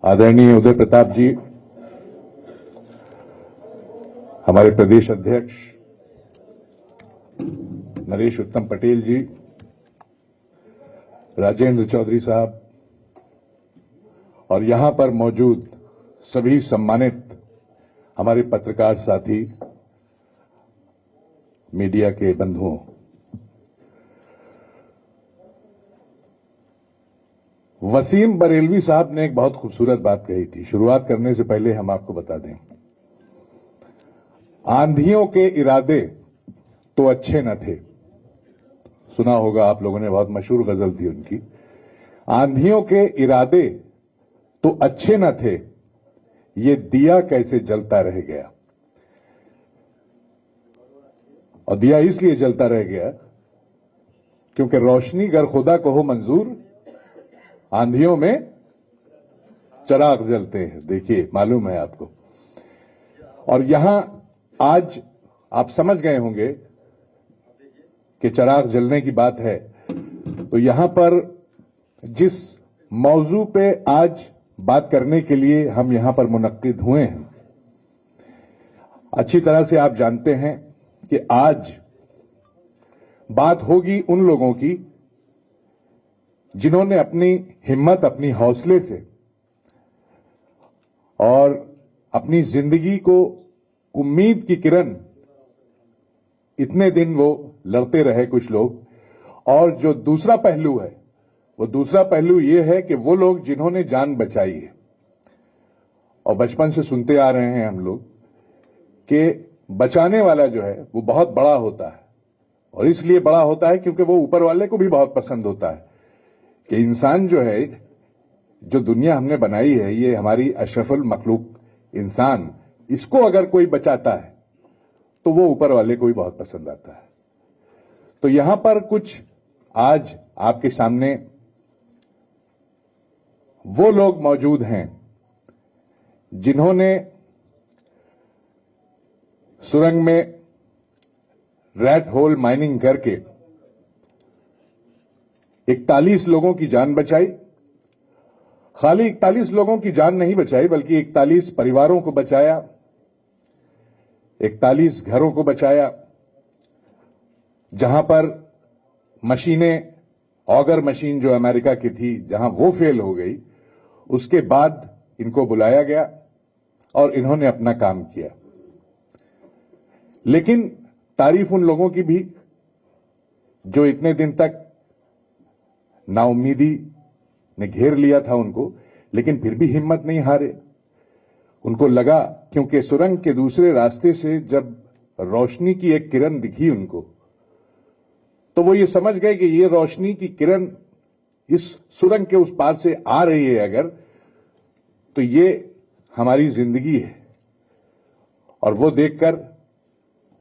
आदरणीय उदय प्रताप जी, हमारे प्रदेश अध्यक्ष नरेश उत्तम पटेल जी, राजेंद्र चौधरी साहब और यहां पर मौजूद सभी सम्मानित हमारे पत्रकार साथी, मीडिया के बंधुओं, वसीम बरेलवी साहब ने एक बहुत खूबसूरत बात कही थी। शुरुआत करने से पहले हम आपको बता दें, आंधियों के इरादे तो अच्छे न थे। सुना होगा आप लोगों ने, बहुत मशहूर गजल थी उनकी। आंधियों के इरादे तो अच्छे न थे, ये दिया कैसे जलता रह गया। और दिया इसलिए जलता रह गया क्योंकि रोशनी गर खुदा को हो मंजूर, आंधियों में चिराग जलते हैं। देखिए, मालूम है आपको। और यहां आज आप समझ गए होंगे कि चिराग जलने की बात है, तो यहां पर जिस मौजू पे आज बात करने के लिए हम यहां पर मुनक्किद हुए हैं, अच्छी तरह से आप जानते हैं कि आज बात होगी उन लोगों की जिन्होंने अपनी हिम्मत, अपनी हौसले से और अपनी जिंदगी को उम्मीद की किरण, इतने दिन वो लड़ते रहे कुछ लोग। और जो दूसरा पहलू है, वो दूसरा पहलू ये है कि वो लोग जिन्होंने जान बचाई है, और बचपन से सुनते आ रहे हैं हम लोग कि बचाने वाला जो है वो बहुत बड़ा होता है। और इसलिए बड़ा होता है क्योंकि वो ऊपर वाले को भी बहुत पसंद होता है कि इंसान जो है, जो दुनिया हमने बनाई है, ये हमारी अशरफुल मखलूक इंसान, इसको अगर कोई बचाता है तो वो ऊपर वाले को भी बहुत पसंद आता है। तो यहां पर कुछ आज आपके सामने वो लोग मौजूद हैं जिन्होंने सुरंग में रैट होल माइनिंग करके 41 लोगों की जान बचाई। खाली 41 लोगों की जान नहीं बचाई, बल्कि 41 परिवारों को बचाया, 41 घरों को बचाया। जहां पर मशीनें, ऑगर मशीन जो अमेरिका की थी, जहां वो फेल हो गई, उसके बाद इनको बुलाया गया और इन्होंने अपना काम किया। लेकिन तारीफ उन लोगों की भी जो इतने दिन तक नाउम्मीदी ने घेर लिया था उनको, लेकिन फिर भी हिम्मत नहीं हारे। उनको लगा, क्योंकि सुरंग के दूसरे रास्ते से जब रोशनी की एक किरण दिखी उनको, तो वो ये समझ गए कि ये रोशनी की किरण इस सुरंग के उस पार से आ रही है अगर, तो ये हमारी जिंदगी है। और वो देखकर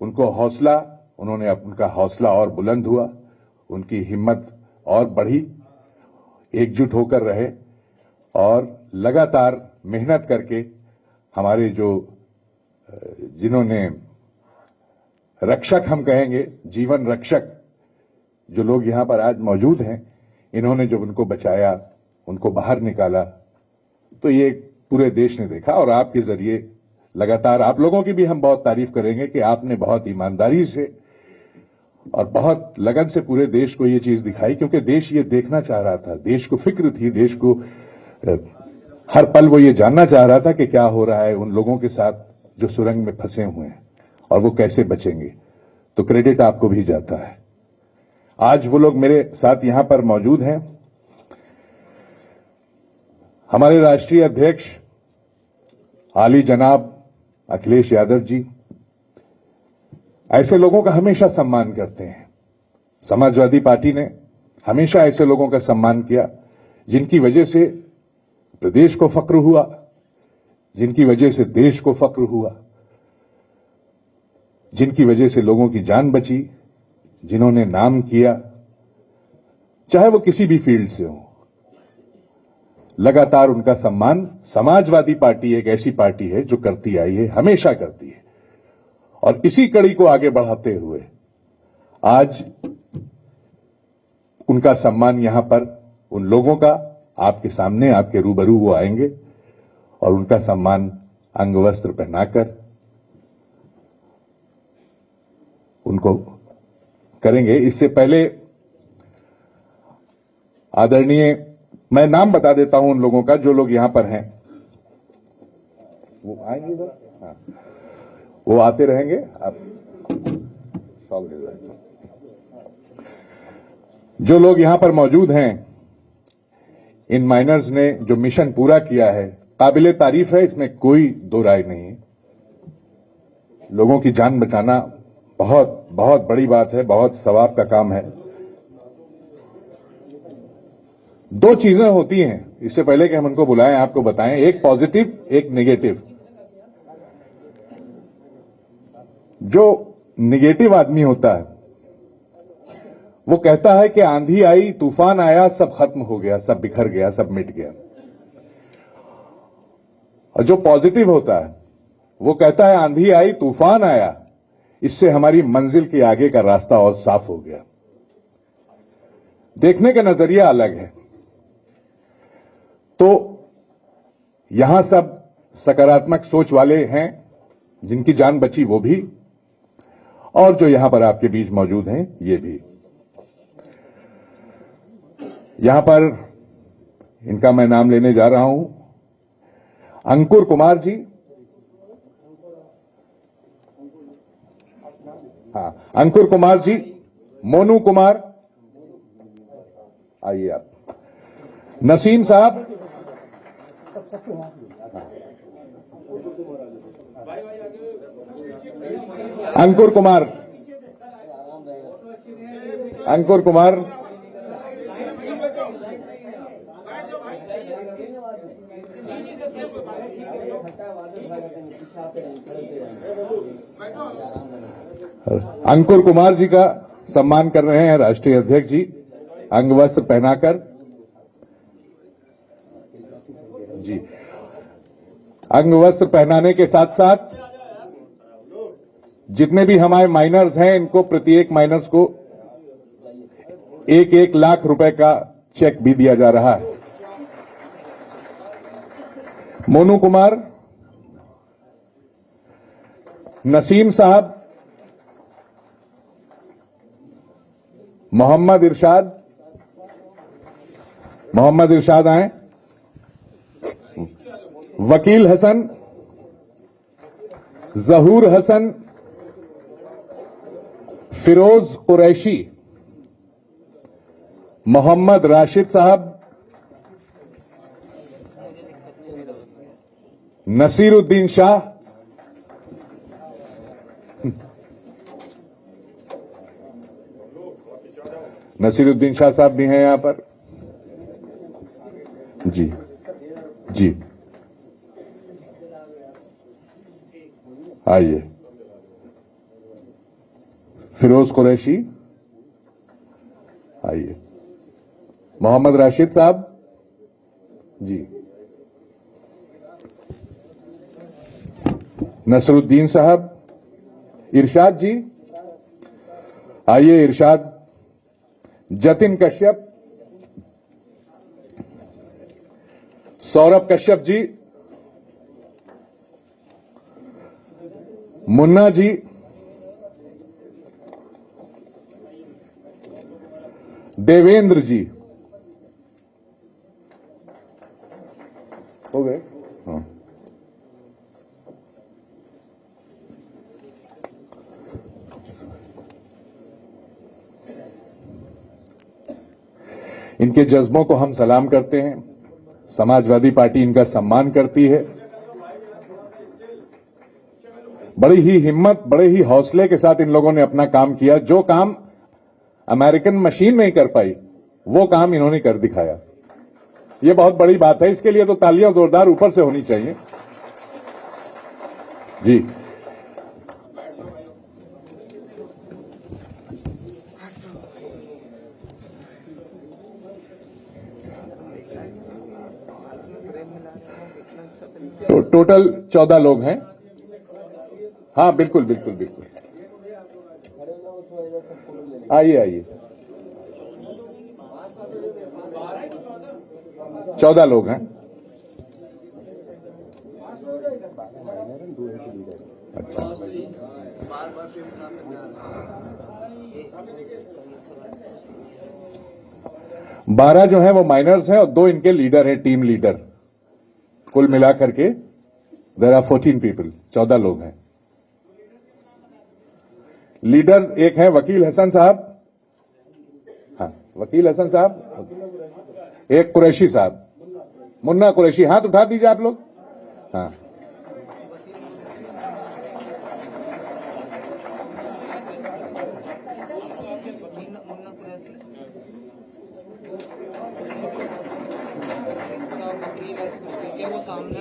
उनको हौसला, उनका हौसला और बुलंद हुआ, उनकी हिम्मत और बढ़ी, एकजुट होकर रहे और लगातार मेहनत करके हमारे जिन्होंने रक्षक, हम कहेंगे जीवन रक्षक, जो लोग यहां पर आज मौजूद हैं, इन्होंने जब उनको बचाया, उनको बाहर निकाला, तो ये पूरे देश ने देखा। और आपके जरिए लगातार आप लोगों की भी हम बहुत तारीफ करेंगे कि आपने बहुत ईमानदारी से और बहुत लगन से पूरे देश को ये चीज दिखाई, क्योंकि देश ये देखना चाह रहा था, देश को फिक्र थी, देश को हर पल वो ये जानना चाह रहा था कि क्या हो रहा है उन लोगों के साथ जो सुरंग में फंसे हुए हैं और वो कैसे बचेंगे। तो क्रेडिट आपको भी जाता है। आज वो लोग मेरे साथ यहां पर मौजूद हैं। हमारे राष्ट्रीय अध्यक्ष आली जनाब अखिलेश यादव जी ऐसे लोगों का हमेशा सम्मान करते हैं। समाजवादी पार्टी ने हमेशा ऐसे लोगों का सम्मान किया जिनकी वजह से प्रदेश को फक्र हुआ, जिनकी वजह से देश को फक्र हुआ, जिनकी वजह से लोगों की जान बची, जिन्होंने नाम किया, चाहे वो किसी भी फील्ड से हो। लगातार उनका सम्मान समाजवादी पार्टी एक ऐसी पार्टी है जो करती आई है, हमेशा करती है। और इसी कड़ी को आगे बढ़ाते हुए आज उनका सम्मान यहां पर उन लोगों का आपके सामने, आपके रूबरू वो आएंगे और उनका सम्मान अंग वस्त्र पहनाकर उनको करेंगे। इससे पहले आदरणीय, मैं नाम बता देता हूं उन लोगों का जो लोग यहां पर हैं। वो आएंगे इधर? हाँ, वो आते रहेंगे। आप जो लोग यहां पर मौजूद हैं, इन माइनर्स ने जो मिशन पूरा किया है काबिले तारीफ है, इसमें कोई दो राय नहीं है। लोगों की जान बचाना बहुत बहुत बड़ी बात है, बहुत सवाब का काम है। दो चीजें होती हैं, इससे पहले कि हम उनको बुलाएं आपको बताएं, एक पॉजिटिव एक नेगेटिव। जो नेगेटिव आदमी होता है वो कहता है कि आंधी आई, तूफान आया, सब खत्म हो गया, सब बिखर गया, सब मिट गया। और जो पॉजिटिव होता है वो कहता है आंधी आई, तूफान आया, इससे हमारी मंजिल के आगे का रास्ता और साफ हो गया। देखने का नजरिया अलग है। तो यहां सब सकारात्मक सोच वाले हैं, जिनकी जान बची वो भी, और जो यहां पर आपके बीच मौजूद हैं ये भी। यहां पर इनका मैं नाम लेने जा रहा हूं। अंकुर कुमार जी, हाँ, अंकुर कुमार जी, मोनू कुमार, आइए आप। नसीम साहब, अंकुर कुमार, अंकुर कुमार, अंकुर कुमार जी का सम्मान कर रहे हैं राष्ट्रीय अध्यक्ष जी अंग वस्त्र पहनाकर। जी, अंग वस्त्र पहनाने के साथ साथ जितने भी हमारे माइनर्स हैं इनको प्रत्येक माइनर्स को 1-1 लाख रुपए का चेक भी दिया जा रहा है। मोनू कुमार, नसीम साहब, मोहम्मद इरशाद आए, वकील हसन, जहूर हसन, फिरोज कुरैशी, मोहम्मद राशिद साहब, नसीरुद्दीन शाह, नसीरुद्दीन शाह साहब भी हैं यहां पर। जी जी, आइए। फिरोज कुरैशी, आइए। मोहम्मद राशिद साहब जी, नसरुद्दीन साहब, इरशाद जी, आइए इरशाद। जतिन कश्यप, सौरभ कश्यप जी, मुन्ना जी, देवेंद्र जी, हो गए। हाँ, इनके जज्बों को हम सलाम करते हैं। समाजवादी पार्टी इनका सम्मान करती है। बड़ी ही हिम्मत, बड़े ही हौसले के साथ इन लोगों ने अपना काम किया। जो काम अमेरिकन मशीन नहीं कर पाई वो काम इन्होंने कर दिखाया। ये बहुत बड़ी बात है। इसके लिए तो तालियां जोरदार ऊपर से होनी चाहिए। जी, तो टोटल 14 लोग हैं। हाँ, बिल्कुल बिल्कुल बिल्कुल, आइए आइए। 14 लोग हैं। 12 जो है वो माइनर्स हैं और 2 इनके लीडर हैं, टीम लीडर। कुल मिलाकर के देयर आर 14 पीपल, 14 लोग हैं। लीडर एक है वकील हसन साहब, हाँ वकील हसन साहब, एक कुरैशी साहब, मुन्ना कुरैशी, हाथ उठा दीजिए आप लोग। हाँ, वो सामने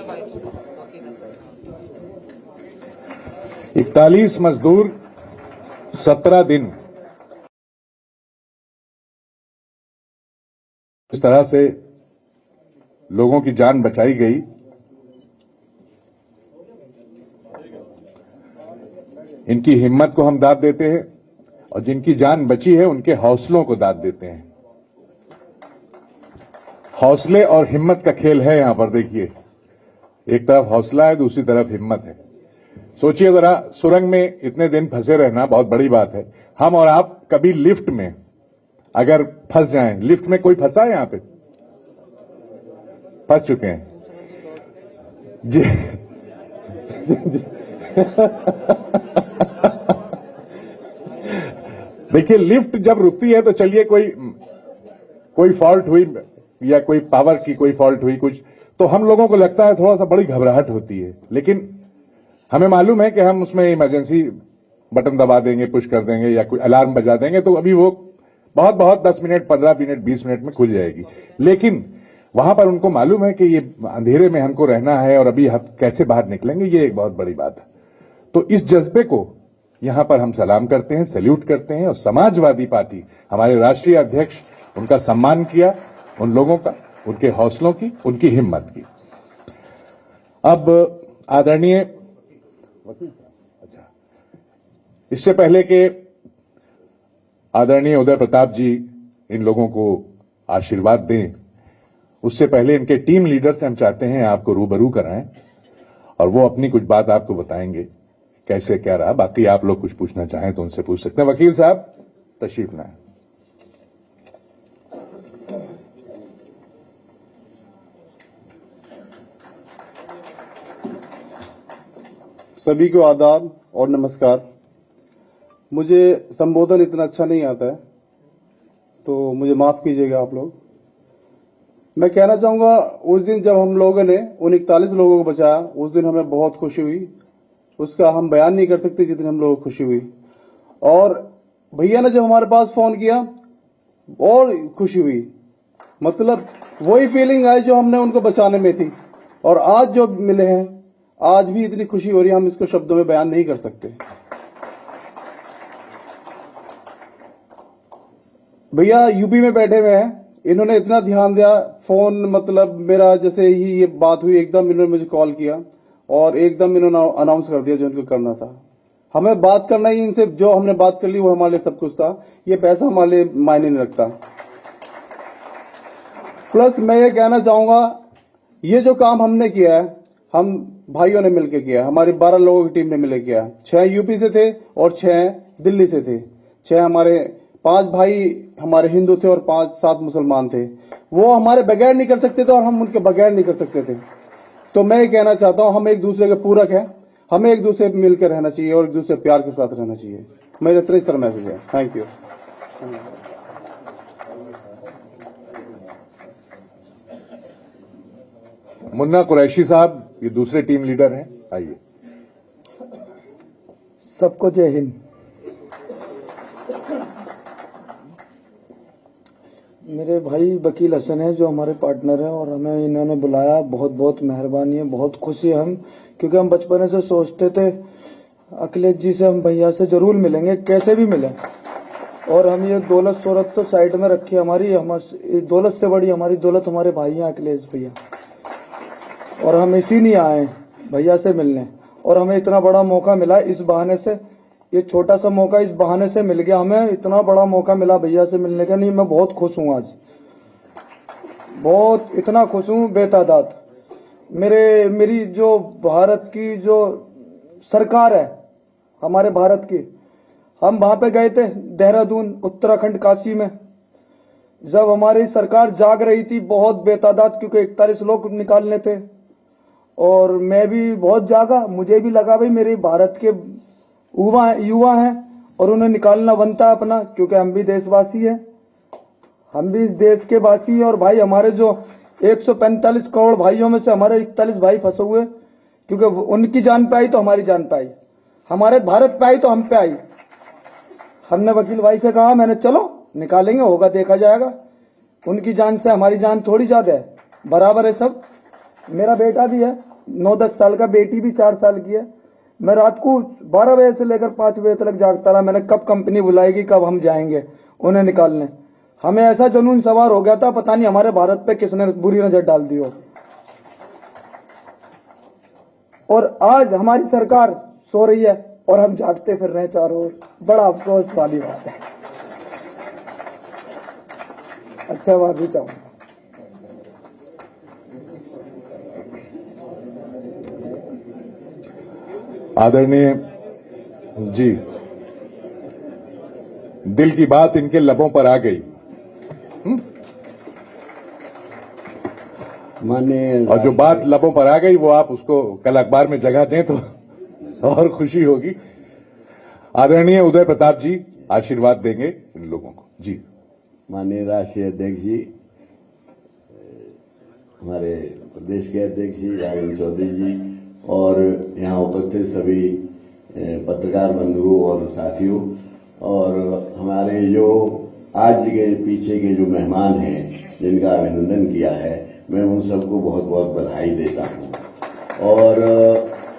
41 मजदूर 17 दिन इस तरह से लोगों की जान बचाई गई। इनकी हिम्मत को हम दाद देते हैं और जिनकी जान बची है उनके हौसलों को दाद देते हैं। हौसले और हिम्मत का खेल है यहां पर। देखिए, एक तरफ हौसला है, दूसरी तरफ हिम्मत है। सोचिए जरा, सुरंग में इतने दिन फंसे रहना बहुत बड़ी बात है। हम और आप कभी लिफ्ट में अगर फंस जाएं, लिफ्ट में कोई फंसा है यहां पे? फंस चुके हैं जी। देखिए, लिफ्ट जब रुकती है तो चलिए कोई फॉल्ट हुई या कोई पावर की कोई फॉल्ट हुई कुछ, तो हम लोगों को लगता है थोड़ा सा बड़ी घबराहट होती है। लेकिन हमें मालूम है कि हम उसमें इमरजेंसी बटन दबा देंगे, पुश कर देंगे या कोई अलार्म बजा देंगे तो अभी वो बहुत 10 मिनट, 15 मिनट, 20 मिनट में खुल जाएगी। लेकिन वहां पर उनको मालूम है कि ये अंधेरे में हमको रहना है और अभी हम कैसे बाहर निकलेंगे, ये एक बहुत बड़ी बात है। तो इस जज्बे को यहां पर हम सलाम करते हैं, सैल्यूट करते हैं। और समाजवादी पार्टी, हमारे राष्ट्रीय अध्यक्ष, उनका सम्मान किया, उन लोगों का, उनके हौसलों की, उनकी हिम्मत की। अब आदरणीय अच्छा, इससे पहले के आदरणीय उदय प्रताप जी इन लोगों को आशीर्वाद दें, उससे पहले इनके टीम लीडर से हम चाहते हैं आपको रूबरू कराएं और वो अपनी कुछ बात आपको बताएंगे, कैसे क्या रहा। बाकी आप लोग कुछ पूछना चाहें तो उनसे पूछ सकते हैं। वकील साहब तशरीफ लाएं। सभी को आदाब और नमस्कार। मुझे संबोधन इतना अच्छा नहीं आता है तो मुझे माफ कीजिएगा आप लोग। मैं कहना चाहूंगा, उस दिन जब हम लोगों ने उन 41 लोगों को बचाया, उस दिन हमें बहुत खुशी हुई। उसका हम बयान नहीं कर सकते जितनी हम लोगों को खुशी हुई। और भैया ने जब हमारे पास फोन किया और खुशी हुई, मतलब वही फीलिंग आई जो हमने उनको बचाने में थी। और आज जो मिले हैं, आज भी इतनी खुशी हो रही है, हम इसको शब्दों में बयान नहीं कर सकते। भैया यूपी में बैठे हुए हैं, इन्होंने इतना ध्यान दिया। फोन मतलब मेरा जैसे ही ये बात हुई, एकदम इन्होंने मुझे कॉल किया और एकदम इन्होंने अनाउंस कर दिया जो इनको करना था। हमें बात करना ही इनसे, जो हमने बात कर ली वो हमारे लिए सब कुछ था। ये पैसा हमारे लिए मायने नहीं रखता। प्लस मैं ये कहना चाहूंगा, ये जो काम हमने किया है, हम भाइयों ने मिलकर किया। हमारी 12 लोगों की टीम ने मिलकर किया। 6 यूपी से थे और 6 दिल्ली से थे। 6 हमारे 5 भाई हमारे हिंदू थे और 5-7 मुसलमान थे। वो हमारे बगैर नहीं कर सकते थे और हम उनके बगैर नहीं कर सकते थे। तो मैं ये कहना चाहता हूं, हम एक दूसरे के पूरक हैं। हमें एक दूसरे पे मिलकर रहना चाहिए और एक दूसरे प्यार के साथ रहना चाहिए। मेरा इतना ही सर मैसेज है। Thank you. मुन्ना कुरैशी साहब, ये दूसरे टीम लीडर हैं, आइए। सबको जय हिंद। मेरे भाई वकील हसन है जो हमारे पार्टनर हैं और हमें इन्होंने बुलाया, बहुत बहुत मेहरबानी है। बहुत खुशी है हम, क्योंकि हम बचपन से सोचते थे अखिलेश जी से हम भैया से जरूर मिलेंगे, कैसे भी मिले। और हम ये दौलत शोहरत तो साइड में रखी, हमारी दौलत से बड़ी हमारी दौलत हमारे भाई हैं अखिलेश भैया। और हम इसीलिए आए भैया से मिलने, और हमें इतना बड़ा मौका मिला इस बहाने से। ये छोटा सा मौका इस बहाने से मिल गया, हमें इतना बड़ा मौका मिला भैया से मिलने का। नहीं, मैं बहुत खुश हूं आज, बहुत इतना खुश हूं बेतादाद। मेरी जो भारत की जो सरकार है हमारे भारत की। हम वहां पे गए थे देहरादून, उत्तराखंड, काशी में। जब हमारी सरकार जाग रही थी बहुत बेतादाद, क्योंकि 41 लोग निकालने थे, और मैं भी बहुत जागा। मुझे भी लगा भाई मेरे भारत के युवा हैं और उन्हें निकालना बनता है अपना, क्योंकि हम भी देशवासी हैं, हम भी इस देश के वासी हैं। और भाई हमारे जो 145 करोड़ भाइयों में से हमारे 41 भाई फंसे हुए, क्योंकि उनकी जान पे आई तो हमारी जान पे आई, हमारे भारत पे आई तो हम पे आई। हमने वकील भाई से कहा, मैंने चलो निकालेंगे, होगा देखा जाएगा, उनकी जान से हमारी जान थोड़ी ज्यादा है, बराबर है सब। मेरा बेटा भी है 9-10 साल का, बेटी भी 4 साल की है। मैं रात को 12 बजे से लेकर 5 बजे तक जागता रहा। मैंने कब कंपनी बुलाएगी, कब हम जाएंगे उन्हें निकालने। हमें ऐसा जुनून सवार हो गया था, पता नहीं हमारे भारत पे किसने बुरी नजर डाल दी हो। और आज हमारी सरकार सो रही है और हम जागते फिर रहे चारों ओर। बड़ा अफसोस वाली बात है। अच्छा बात भी चाहूंगा। आदरणीय जी, दिल की बात इनके लबों पर आ गई। माननीय और जो बात लबों पर आ गई वो आप उसको कल अखबार में जगह दें तो और खुशी होगी। आदरणीय उदय प्रताप जी आशीर्वाद देंगे इन लोगों को। जी। माननीय राष्ट्रीय अध्यक्ष जी, हमारे प्रदेश के अध्यक्ष जी राजेंद्र चौधरी जी, और यहाँ उपस्थित सभी पत्रकार बंधुओं और साथियों, और हमारे जो आज के पीछे के जो मेहमान हैं जिनका अभिनंदन किया है, मैं उन सबको बहुत बहुत बधाई देता हूं। और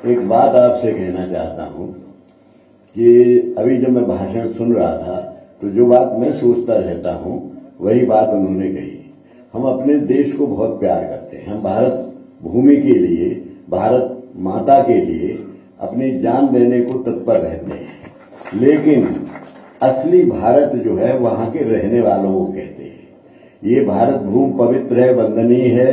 एक बात आपसे कहना चाहता हूं कि अभी जब मैं भाषण सुन रहा था तो जो बात मैं सोचता रहता हूं वही बात उन्होंने कही। हम अपने देश को बहुत प्यार करते हैं, हम भारत भूमि के लिए, भारत माता के लिए अपनी जान देने को तत्पर रहते हैं, लेकिन असली भारत जो है वहां के रहने वालों को कहते हैं। ये भारत भूमि पवित्र है, वंदनीय है,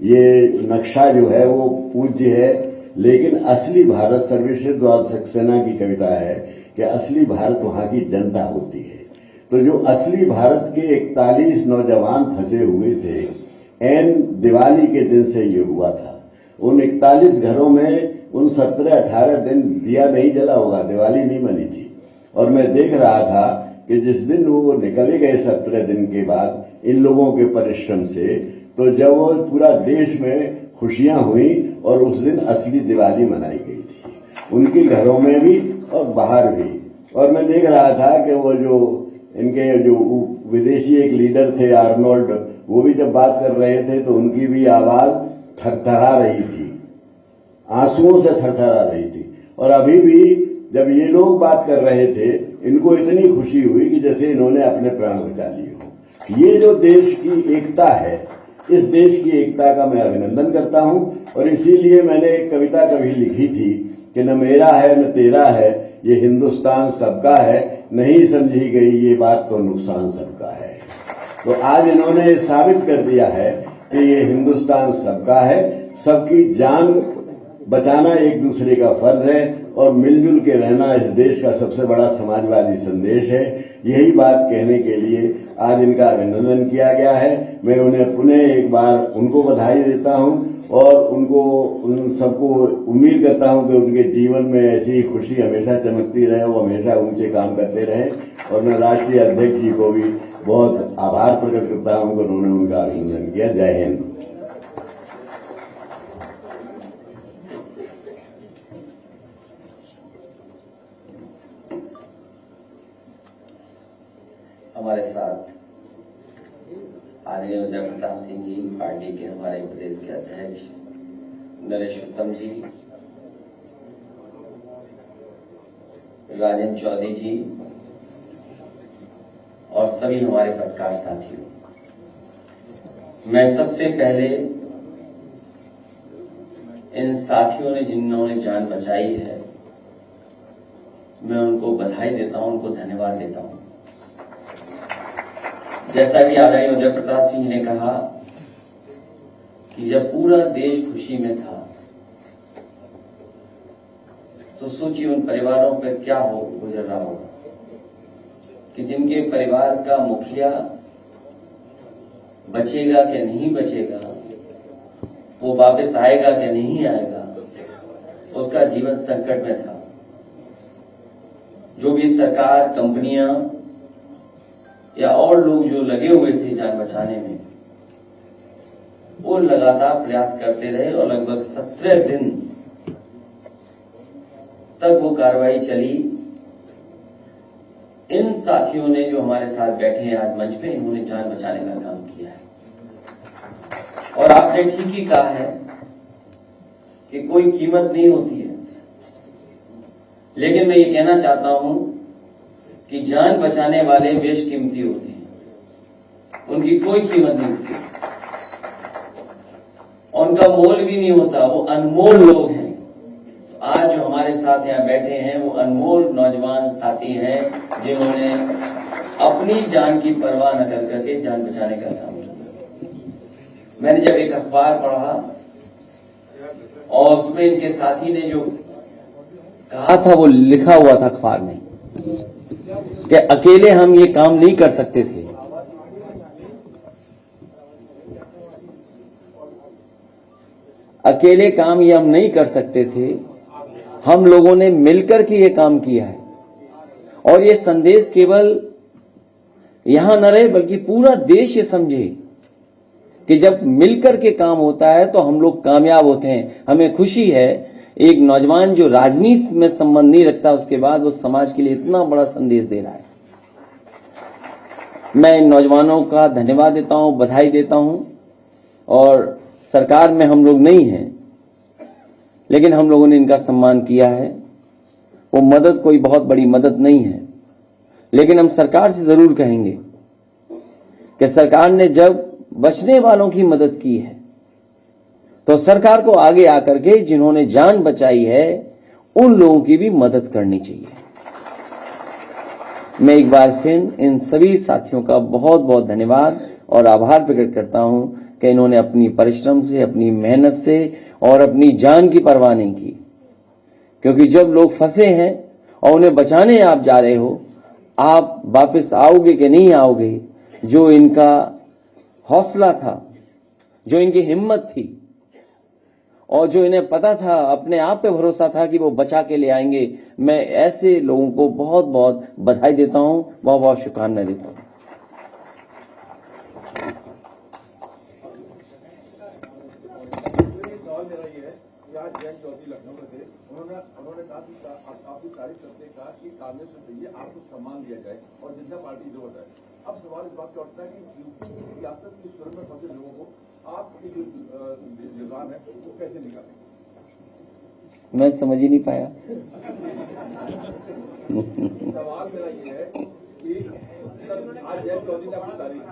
ये नक्शा जो है वो पूज्य है, लेकिन असली भारत, सर्वश्रेष्ठ सक्सेना की कविता है कि असली भारत वहां की जनता होती है। तो जो असली भारत के 41 नौजवान फंसे हुए थे, एन दिवाली के दिन से ये हुआ था। उन 41 घरों में उन 17-18 दिन दिया नहीं जला होगा, दिवाली नहीं बनी थी। और मैं देख रहा था कि जिस दिन वो निकले गए 17 दिन के बाद इन लोगों के परिश्रम से, तो जब वो पूरा देश में खुशियां हुई और उस दिन असली दिवाली मनाई गई थी, उनके घरों में भी और बाहर भी। और मैं देख रहा था कि वो जो इनके जो विदेशी एक लीडर थे आर्नोल्ड, वो भी जब बात कर रहे थे तो उनकी भी आवाज थरथरा रही थी, आंसुओं से थरथरा रही थी। और अभी भी जब ये लोग बात कर रहे थे, इनको इतनी खुशी हुई कि जैसे इन्होंने अपने प्राण बचा लिए हो। ये जो देश की एकता है, इस देश की एकता का मैं अभिनंदन करता हूं। और इसीलिए मैंने एक कविता कभी लिखी थी कि न मेरा है न तेरा है, ये हिंदुस्तान सबका है, नहीं समझी गई ये बात तो नुकसान सबका है। तो आज इन्होंने साबित कर दिया है कि ये हिंदुस्तान सबका है, सबकी जान बचाना एक दूसरे का फर्ज है, और मिलजुल के रहना इस देश का सबसे बड़ा समाजवादी संदेश है। यही बात कहने के लिए आज इनका अभिनंदन किया गया है। मैं उन्हें पुनः एक बार उनको बधाई देता हूं और उन सबको उम्मीद करता हूं कि उनके जीवन में ऐसी खुशी हमेशा चमकती रहे, वो हमेशा ऊंचे काम करते रहे। और मैं राष्ट्रीय अध्यक्ष जी को भी बहुत आभार प्रकट करता हूं कि उन्होंने उनका अभिनंदन किया। जय हिंद। हमारे साथ आदरणीय उदय प्रताप सिंह जी, पार्टी के हमारे प्रदेश के अध्यक्ष नरेश उत्तम जी, राजेंद्र चौधरी जी और सभी हमारे पत्रकार साथियों, मैं सबसे पहले इन साथियों ने जिन्होंने जान बचाई है, मैं उनको बधाई देता हूं, उनको धन्यवाद देता हूं। जैसा कि आदरणीय उदय प्रताप सिंह ने कहा कि जब पूरा देश खुशी में था तो सोचिए उन परिवारों पर क्या गुजर रहा होगा कि जिनके परिवार का मुखिया बचेगा कि नहीं बचेगा, वो वापस आएगा कि नहीं आएगा, उसका जीवन संकट में था। जो भी सरकार, कंपनियां या और लोग जो लगे हुए थे जान बचाने में, वो लगातार प्रयास करते रहे और लगभग 17 दिन तक वो कार्रवाई चली। इन साथियों ने जो हमारे साथ बैठे हैं आज मंच पे, इन्होंने जान बचाने का काम किया है। और आपने ठीक ही कहा है कि कोई कीमत नहीं होती है, लेकिन मैं ये कहना चाहता हूं कि जान बचाने वाले बेशकीमती होते हैं, उनकी कोई कीमत नहीं होती, उनका मोल भी नहीं होता, वो अनमोल लोग हैं। तो आज जो हमारे साथ यहां बैठे हैं वो अनमोल नौजवान साथी हैं, जिन्होंने अपनी जान की परवाह न कर करके जान बचाने का काम किया। मैंने जब एक अखबार पढ़ा और उसमें इनके साथी ने जो कहा था वो लिखा हुआ था अखबार में कि अकेले हम ये काम नहीं कर सकते थे, अकेले काम ये हम नहीं कर सकते थे, हम लोगों ने मिलकर के ये काम किया है। और ये संदेश केवल यहां न रहे बल्कि पूरा देश ये समझे कि जब मिलकर के काम होता है तो हम लोग कामयाब होते हैं। हमें खुशी है एक नौजवान जो राजनीति में संबंध नहीं रखता, उसके बाद वो समाज के लिए इतना बड़ा संदेश दे रहा है। मैं इन नौजवानों का धन्यवाद देता हूं, बधाई देता हूं। और सरकार में हम लोग नहीं हैं, लेकिन हम लोगों ने इनका सम्मान किया है। वो मदद कोई बहुत बड़ी मदद नहीं है, लेकिन हम सरकार से जरूर कहेंगे कि सरकार ने जब बचने वालों की मदद की है तो सरकार को आगे आकर के जिन्होंने जान बचाई है उन लोगों की भी मदद करनी चाहिए। मैं एक बार फिर इन सभी साथियों का बहुत बहुत धन्यवाद और आभार प्रकट करता हूं कि इन्होंने अपनी परिश्रम से, अपनी मेहनत से और अपनी जान की परवाह नहीं की। क्योंकि जब लोग फंसे हैं और उन्हें बचाने आप जा रहे हो, आप वापस आओगे कि नहीं आओगे, जो इनका हौसला था, जो इनकी हिम्मत थी और जो इन्हें पता था, अपने आप पे भरोसा था कि वो बचा के ले आएंगे, मैं ऐसे लोगों को बहुत बहुत बधाई देता हूं, बहुत बहुत शुभकामनाएं देता हूं। उन्होंने काफी तारीफ करते कहा कि कांग्रेस से चाहिए आपको सम्मान दिया जाए और जनता पार्टी जो होता है। अब सवाल इस बात का उठता है कि सियासत की सुर में फंसे लोगों को आपकी जो निजाम है वो कैसे निकालेंगे? मैं समझ ही नहीं पाया। सवाल मेरा ये है कि आज जयंत चौधरी ने अपनी तारीफ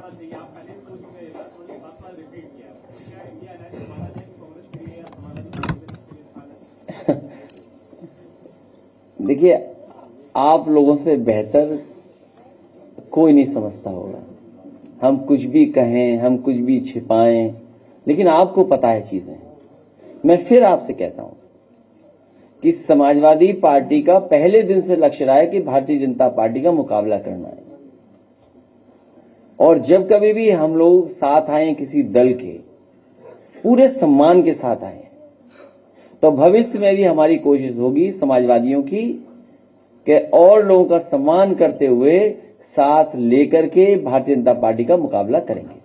देखिए, आप लोगों से बेहतर कोई नहीं समझता होगा। हम कुछ भी कहें, हम कुछ भी छिपाएं, लेकिन आपको पता है चीजें। मैं फिर आपसे कहता हूं कि समाजवादी पार्टी का पहले दिन से लक्ष्य रहा है कि भारतीय जनता पार्टी का मुकाबला करना है। और जब कभी भी हम लोग साथ आए किसी दल के, पूरे सम्मान के साथ आए, तो भविष्य में भी हमारी कोशिश होगी समाजवादियों की कि और लोगों का सम्मान करते हुए साथ लेकर के भारतीय जनता पार्टी का मुकाबला करेंगे।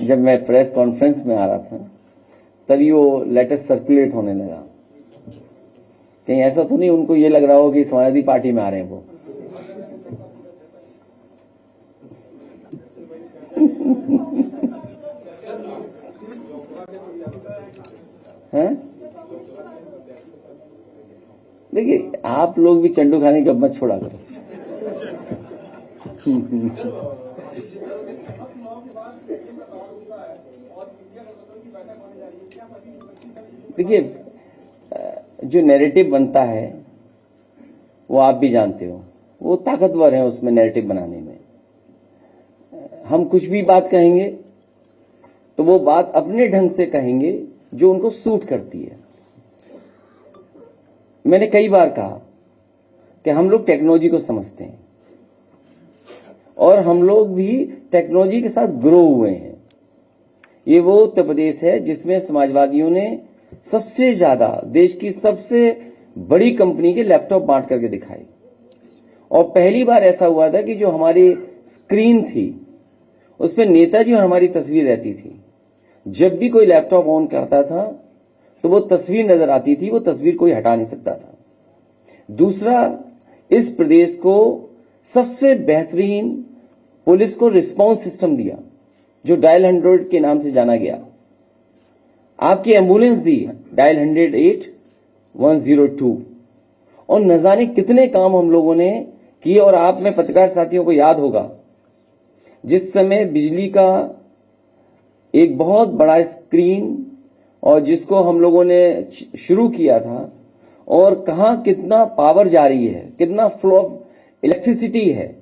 जब मैं प्रेस कॉन्फ्रेंस में आ रहा था तभी वो लेटर सर्कुलेट होने लगा। कहीं ऐसा तो नहीं उनको ये लग रहा हो कि समाजवादी पार्टी में आ रहे हैं वो। हैं? देखिए, आप लोग भी चंडू खाने की अब मत छोड़ा करो। देखिए, जो नैरेटिव बनता है वो आप भी जानते हो, वो ताकतवर हैं उसमें नैरेटिव बनाने में। हम कुछ भी बात कहेंगे तो वो बात अपने ढंग से कहेंगे जो उनको सूट करती है। मैंने कई बार कहा कि हम लोग टेक्नोलॉजी को समझते हैं और हम लोग भी टेक्नोलॉजी के साथ ग्रो हुए हैं। ये वो उत्तर प्रदेश है जिसमें समाजवादियों ने सबसे ज्यादा देश की सबसे बड़ी कंपनी के लैपटॉप बांट करके दिखाए, और पहली बार ऐसा हुआ था कि जो हमारी स्क्रीन थी उस पर नेताजी और हमारी तस्वीर रहती थी। जब भी कोई लैपटॉप ऑन करता था तो वो तस्वीर नजर आती थी, वो तस्वीर कोई हटा नहीं सकता था। दूसरा, इस प्रदेश को सबसे बेहतरीन पुलिस को रिस्पांस सिस्टम दिया जो डायल 100 के नाम से जाना गया। आपकी एम्बुलेंस दी डायल 108 102, और न जाने कितने काम हम लोगों ने किए। और आप में पत्रकार साथियों को याद होगा जिस समय बिजली का एक बहुत बड़ा स्क्रीन और जिसको हम लोगों ने शुरू किया था, और कहां कितना पावर जा रही है, कितना फ्लो ऑफ इलेक्ट्रिसिटी है,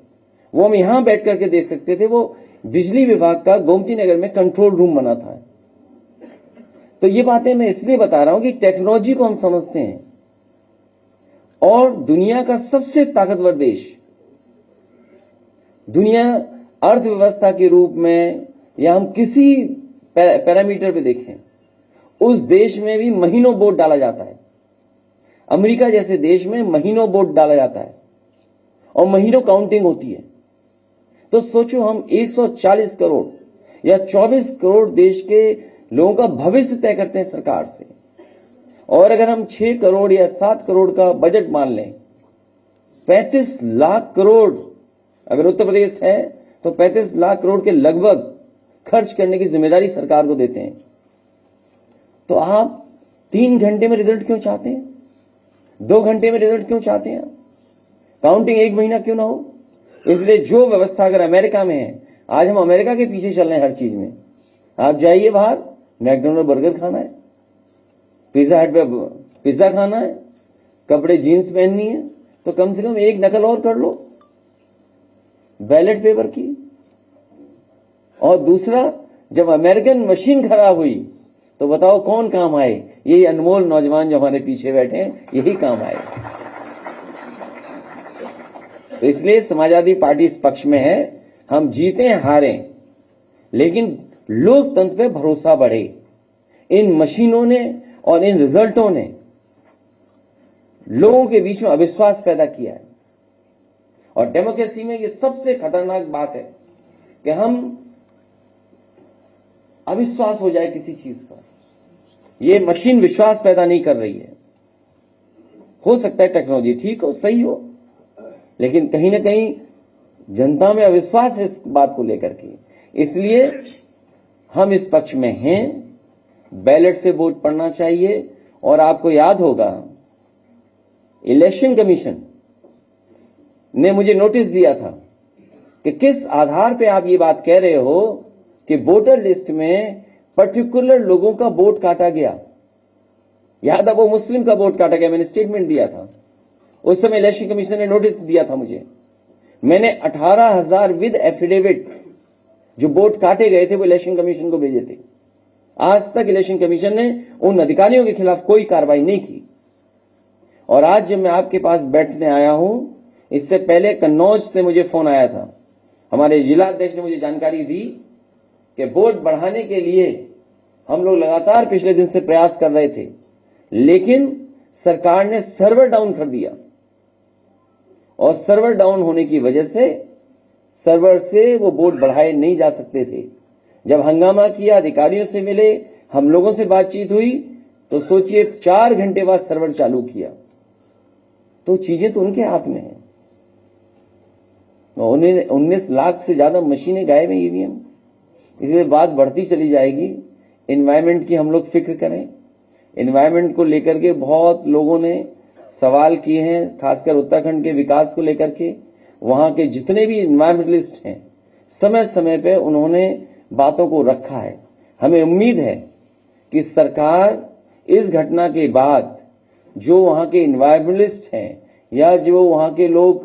वो हम यहां बैठ करके देख सकते थे। वो बिजली विभाग का गोमती नगर में कंट्रोल रूम बना था। तो ये बातें मैं इसलिए बता रहा हूं कि टेक्नोलॉजी को हम समझते हैं, और दुनिया का सबसे ताकतवर देश, दुनिया अर्थव्यवस्था के रूप में या हम किसी पैरामीटर पे देखें, उस देश में भी महीनों वोट डाला जाता है। अमेरिका जैसे देश में महीनों वोट डाला जाता है और महीनों काउंटिंग होती है। तो सोचो, हम 140 करोड़ या 24 करोड़ देश के लोगों का भविष्य तय करते हैं सरकार से, और अगर हम 6 करोड़ या 7 करोड़ का बजट मान लें, 35 लाख करोड़ अगर उत्तर प्रदेश है तो 35 लाख करोड़ के लगभग खर्च करने की जिम्मेदारी सरकार को देते हैं। तो आप 3 घंटे में रिजल्ट क्यों चाहते हैं? 2 घंटे में रिजल्ट क्यों चाहते हैं? काउंटिंग 1 महीना क्यों ना हो? इसलिए जो व्यवस्था अगर अमेरिका में है, आज हम अमेरिका के पीछे चल रहे हैं हर चीज में। आप जाइए बाहर, मैकडोनल्ड बर्गर खाना है, पिज्जा हट पे पिज्जा खाना है, कपड़े जीन्स पहननी है, तो कम से कम एक नकल और कर लो बैलेट पेपर की। और दूसरा, जब अमेरिकन मशीन खराब हुई तो बताओ कौन काम आए? यही अनमोल नौजवान जो हमारे पीछे बैठे हैं, यही काम आए। तो इसलिए समाजवादी पार्टी इस पक्ष में है, हम जीते हारें, लेकिन लोकतंत्र पे भरोसा बढ़े। इन मशीनों ने और इन रिजल्टों ने लोगों के बीच में अविश्वास पैदा किया है, और डेमोक्रेसी में ये सबसे खतरनाक बात है कि हम अविश्वास हो जाए किसी चीज पर। ये मशीन विश्वास पैदा नहीं कर रही है। हो सकता है टेक्नोलॉजी ठीक हो, सही हो, लेकिन कहीं ना कहीं जनता में अविश्वास है इस बात को लेकर के। इसलिए हम इस पक्ष में हैं, बैलेट से वोट पड़ना चाहिए। और आपको याद होगा, इलेक्शन कमीशन ने मुझे नोटिस दिया था कि किस आधार पे आप ये बात कह रहे हो कि वोटर लिस्ट में पर्टिकुलर लोगों का वोट काटा गया। याद है, वो मुस्लिम का वोट काटा गया, मैंने स्टेटमेंट दिया था। उस समय इलेक्शन कमीशन ने नोटिस दिया था मुझे। मैंने 18,000 विद एफिडेविट जो वोट काटे गए थे वो इलेक्शन कमीशन को भेजे थे। आज तक इलेक्शन कमीशन ने उन अधिकारियों के खिलाफ कोई कार्रवाई नहीं की। और आज जब मैं आपके पास बैठने आया हूं, इससे पहले कन्नौज से मुझे फोन आया था। हमारे जिला अध्यक्ष ने मुझे जानकारी दी कि वोट बढ़ाने के लिए हम लोग लगातार पिछले दिन से प्रयास कर रहे थे, लेकिन सरकार ने सर्वर डाउन कर दिया, और सर्वर डाउन होने की वजह से सर्वर से वो वोट बढ़ाए नहीं जा सकते थे। जब हंगामा किया, अधिकारियों से मिले, हम लोगों से बातचीत हुई, तो सोचिए 4 घंटे बाद सर्वर चालू किया। तो चीजें तो उनके हाथ में है। 19 लाख से ज्यादा मशीनें गायब हैं ईवीएम। इसलिए बात बढ़ती चली जाएगी। एनवायरमेंट की हम लोग फिक्र करें। एनवायरमेंट को लेकर के बहुत लोगों ने सवाल किए हैं, खासकर उत्तराखंड के विकास को लेकर के। वहां के जितने भी एनवायरमेंटलिस्ट हैं, समय समय पे उन्होंने बातों को रखा है। हमें उम्मीद है कि सरकार इस घटना के बाद जो वहां के एनवायरमेंटलिस्ट हैं या जो वहां के लोग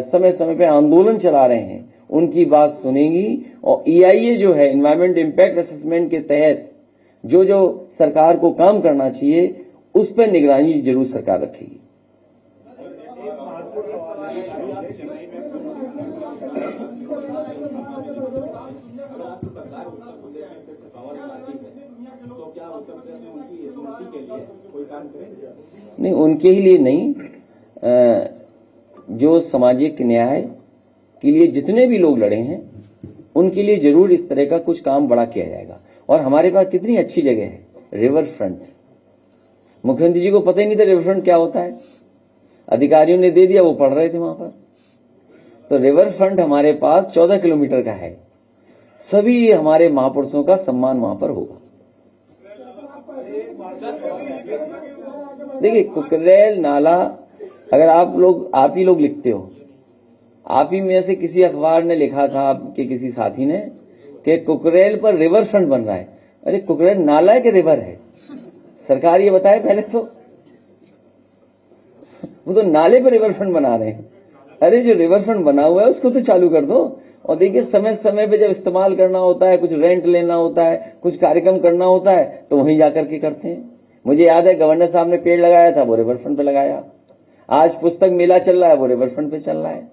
समय समय पे आंदोलन चला रहे हैं उनकी बात सुनेंगी, और EIA जो है इन्वायरमेंट इम्पैक्ट असेसमेंट के तहत जो जो सरकार को काम करना चाहिए उस पर निगरानी जरूर सरकार रखेगी। नहीं, उनके ही लिए नहीं, जो सामाजिक न्याय के लिए जितने भी लोग लड़े हैं उनके लिए जरूर इस तरह का कुछ काम बड़ा किया जाएगा। और हमारे पास कितनी अच्छी जगह है, रिवर फ्रंट। मुख्यमंत्री जी को पता ही नहीं था रिवर फ्रंट क्या होता है, अधिकारियों ने दे दिया, वो पढ़ रहे थे वहां पर। तो रिवर फ्रंट हमारे पास 14 किलोमीटर का है। सभी हमारे महापुरुषों का सम्मान वहां पर होगा। देखिए, कुकरेल नाला अगर आप ही लोग लिखते हो, आप ही में से किसी अखबार ने लिखा था, आपके किसी साथी ने, कि कुकरेल पर रिवर फ्रंट बन रहा है। अरे कुकरेल नाला है कि रिवर है? सरकार ये बताए पहले तो। वो तो नाले पर रिवर फ्रंट बना रहे हैं। अरे जो रिवर फ्रंट बना हुआ है उसको तो चालू कर दो। और देखिए, समय समय पे जब इस्तेमाल करना होता है, कुछ रेंट लेना होता है, कुछ कार्यक्रम करना होता है, तो वहीं जाकर के करते हैं। मुझे याद है गवर्नर साहब ने पेड़ लगाया था, वो रिवर फ्रंट पे लगाया। आज पुस्तक मेला चल रहा है, वो रिवर फ्रंट पे चल रहा है।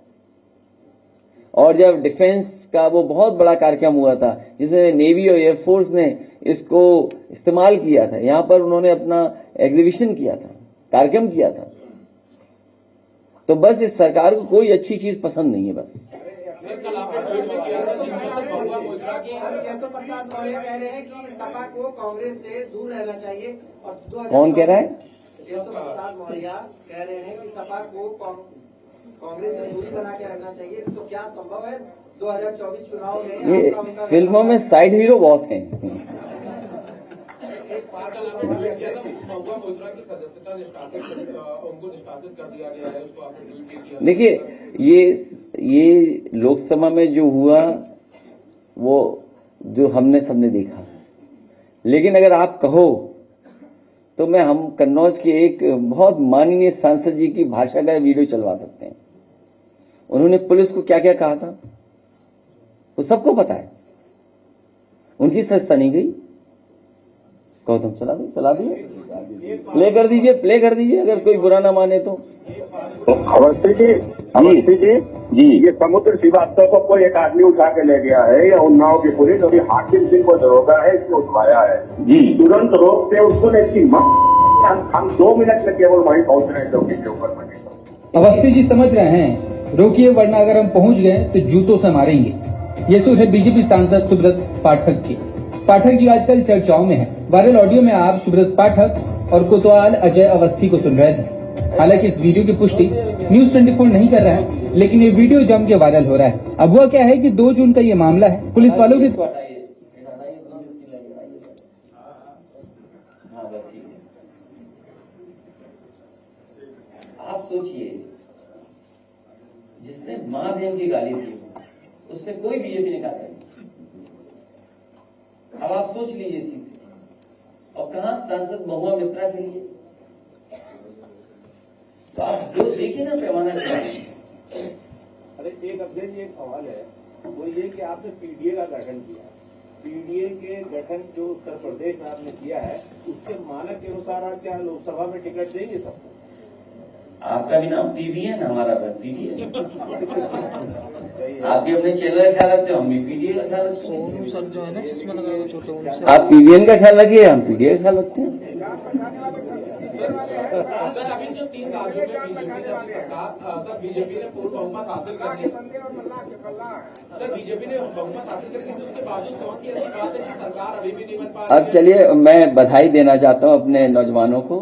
और जब डिफेंस का वो बहुत बड़ा कार्यक्रम हुआ था जिसमें नेवी और एयरफोर्स ने इसको इस्तेमाल किया था, यहां पर उन्होंने अपना एग्जीबिशन किया था, कार्यक्रम किया था। तो बस इस सरकार को कोई अच्छी चीज पसंद नहीं है। बस कल आपने ट्वीट भी किया था जिसमें बहुआ मुद्रा की केशव प्रसाद मौर्य कह रहे हैं कि सपा को कांग्रेस से दूर रहना चाहिए। और कौन कह रहा है? केशव प्रसाद मौर्य कह रहे हैं कि सपा को कांग्रेस से दूरी बना के रखना चाहिए। तो क्या संभव है 2024 चुनाव में? ये फिल्मों में साइड हीरो बहुत हैं। बहुआ मुद्रा की सदस्यता उनको निष्कासित कर दिया गया है, उसको आपने ट्वीट भी किया। देखिए, ये लोकसभा में जो हुआ वो जो हमने सबने देखा। लेकिन अगर आप कहो तो हम कन्नौज के एक बहुत माननीय सांसद जी की भाषा का वीडियो चलवा सकते हैं। उन्होंने पुलिस को क्या क्या कहा था वो सबको पता है। उनकी सस्ता नहीं गई। गौतम चला दिए प्ले कर दीजिए अगर कोई बुरा ना माने तो। अवस्थी जी, ये समुद्र श्रीवास्तव को कोई एक आदमी उठा के ले गया है या उन्नाव की पुलिस अभी हाकिम सिंह को दरोगा है इसको उठवाया है जी, तुरंत रोकते उसको नहीं। हम 2 मिनट में केवल वहीं पहुंच रहे हैं चौकी के ऊपर बने। अवस्थी जी समझ रहे हैं, रोकिए वरना अगर हम पहुंच गए तो जूतों से मारेंगे। ये सुर है बीजेपी सांसद सुब्रत पाठक की। पाठक जी आजकल चर्चाओं में हैं। वायरल ऑडियो में आप सुब्रत पाठक और कोतवाल अजय अवस्थी को सुन रहे थे। हालांकि इस वीडियो की पुष्टि न्यूज 24 नहीं कर रहा है, लेकिन ये वीडियो जम के वायरल हो रहा है। अब हुआ क्या है कि 2 जून का ये मामला है। पुलिस वालों की आप सोचिए, जिसने मां बहन की गाली दी उसने कोई बीजेपी ने कहा नहीं। अब आप सोच लीजिए इसी से। और कहां सांसद महुआ मित्रा के लिए? तो आप जो देखिए ना पैमाना से। अरे एक अध्यक्ष एक सवाल है, वो ये कि आपने पीडीए का गठन किया। पीडीए के गठन जो उत्तर प्रदेश में आपने किया है उसके मानक के अनुसार आप क्या लोकसभा में टिकट देंगे सबको? आपका भी नाम पीवी है ना, हमारा पीडी है। आप भी अपने चैनल का ख्याल रखते हो, हम भी पीडीए का ख्याल रखते हैं। सर जो है ना चश्मा लगाए छोटे, आप पीवीएन का ख्याल रखिए, हम पीडीए का ख्याल रखते हैं। सर अभी जो 3 राज्यों में बीजेपी ने पूर्ण बहुमत हासिल कर ली। सर बीजेपी ने बहुमत हासिल करके उसके बावजूद कौन सी ऐसी बात है कि सरकार अभी भी नहीं बन पा रही? अब चलिए, मैं बधाई देना चाहता हूं अपने नौजवानों को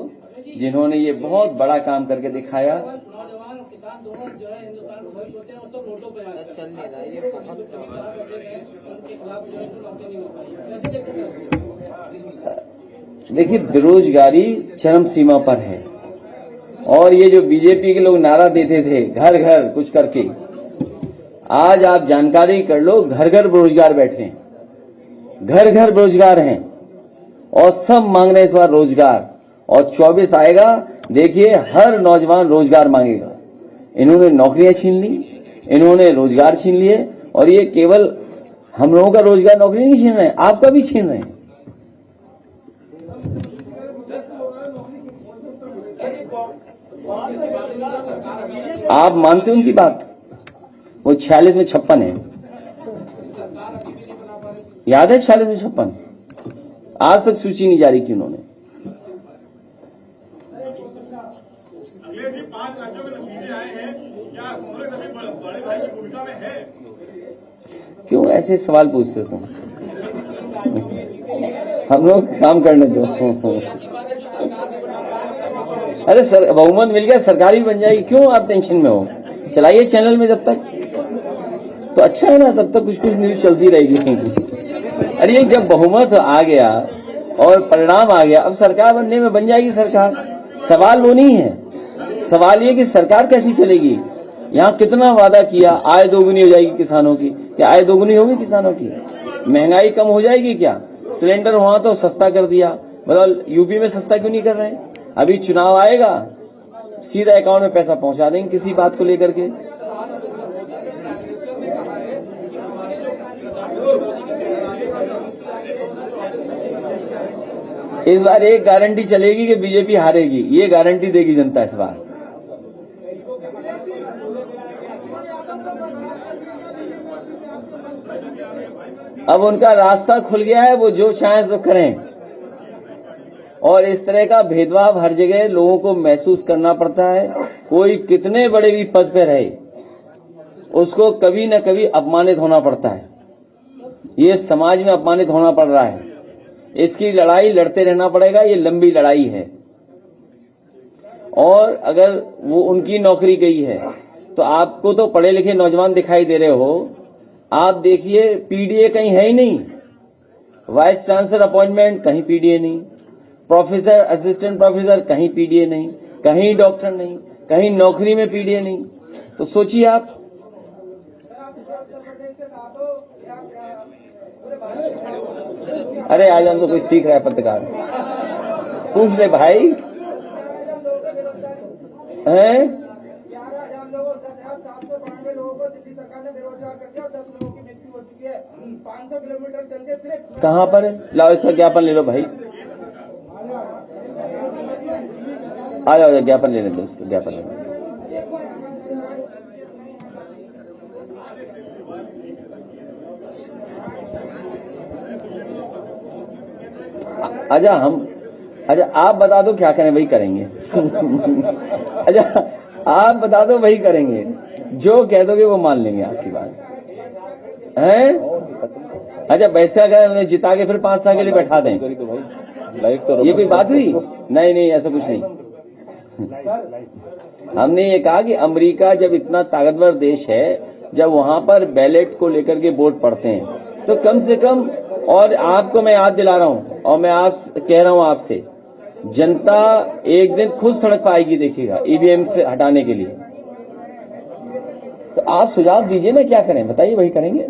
जिन्होंने ये बहुत बड़ा काम करके दिखाया। नौजवान और किसान दोनों जो है हिंदुस्तान को भविष्य होते हैं, वो सब वोटों पे चल नहीं रहा है। ये बहुत उनके खिलाफ जो है बातें नहीं हो पाई। कैसे देखते सर? देखिए, बेरोजगारी चरम सीमा पर है। और ये जो बीजेपी के लोग नारा देते थे घर घर कुछ करके, आज आप जानकारी कर लो, घर घर बेरोजगार बैठे हैं, घर घर बेरोजगार हैं और सब मांग रहे हैं इस बार रोजगार। और 24 आएगा, देखिए हर नौजवान रोजगार मांगेगा। इन्होंने नौकरियां छीन ली, इन्होंने रोजगार छीन लिए, और ये केवल हम लोगों का रोजगार नौकरी नहीं छीन रहे हैं, आपका भी छीन रहे हैं। आप मानते हो उनकी बात? वो 46 में 56 है, याद है 46 में 56? आज तक सूची नहीं जारी की उन्होंने। अगले जी 5 राज्यों में नतीजे आए हैं, क्या कांग्रेस अभी बड़े भाई की भूमिका में है? क्यों ऐसे सवाल पूछते तुम? हम लोग काम करने दो। अरे सर, बहुमत मिल गया, सरकार भी बन जाएगी, क्यों आप टेंशन में हो? चलाइए चैनल में जब तक, तो अच्छा है ना, तब तक कुछ कुछ न्यूज चलती रहेगी। अरे ये जब बहुमत आ गया और परिणाम आ गया, अब सरकार बनने में बन जाएगी सरकार। सवाल वो नहीं है, सवाल ये कि सरकार कैसी चलेगी। यहाँ कितना वादा किया, आय दोगुनी हो जाएगी किसानों की, क्या आय दोगुनी होगी किसानों की? महंगाई कम हो जाएगी क्या? सिलेंडर वहां तो सस्ता कर दिया, मतलब यूपी में सस्ता क्यों नहीं कर रहे हैं? अभी चुनाव आएगा, सीधा अकाउंट में पैसा पहुंचा देंगे किसी बात को लेकर के। इस बार एक गारंटी चलेगी कि बीजेपी हारेगी, ये गारंटी देगी जनता इस बार। अब उनका रास्ता खुल गया है, वो जो चाहे सो करें। और इस तरह का भेदभाव हर जगह लोगों को महसूस करना पड़ता है। कोई कितने बड़े भी पद पे रहे, उसको कभी न कभी अपमानित होना पड़ता है। ये समाज में अपमानित होना पड़ रहा है, इसकी लड़ाई लड़ते रहना पड़ेगा। ये लंबी लड़ाई है, और अगर वो उनकी नौकरी गई है तो आपको तो पढ़े लिखे नौजवान दिखाई दे रहे हो, आप देखिए पीडीए कहीं है ही नहीं, वाइस चांसलर अपॉइंटमेंट कहीं पीडीए नहीं, प्रोफेसर असिस्टेंट प्रोफेसर कहीं पीडीए नहीं, कहीं डॉक्टर नहीं, कहीं नौकरी में पीडीए नहीं। तो सोचिए आप। अरे आज हम तो कोई सीख रहा है पत्रकार, पूछ ले भाई हैं? कहां पर है? लाओ इसका ज्ञापन ले लो भाई, आ जाओ ज्ञापन लेने दो, इसका ज्ञापन लेने दो। अच्छा आप बता दो क्या करें, वही करेंगे। अच्छा आप बता दो, वही करेंगे, जो कह दोगे वो मान लेंगे आपकी बात हैं। अच्छा वैसे अगर उन्हें जिता के फिर 5 साल के लिए बैठा दें, ये कोई बात हुई? नहीं, ऐसा कुछ नहीं। हमने ये कहा कि अमेरिका जब इतना ताकतवर देश है, जब वहां पर बैलेट को लेकर के वोट पड़ते हैं, तो कम से कम, और आपको मैं याद दिला रहा हूं, और मैं आप कह रहा हूं आपसे, जनता एक दिन खुद सड़क पर आएगी, देखिएगा, ईवीएम से हटाने के लिए। तो आप सुझाव दीजिए ना, क्या करें बताइए, वही करेंगे।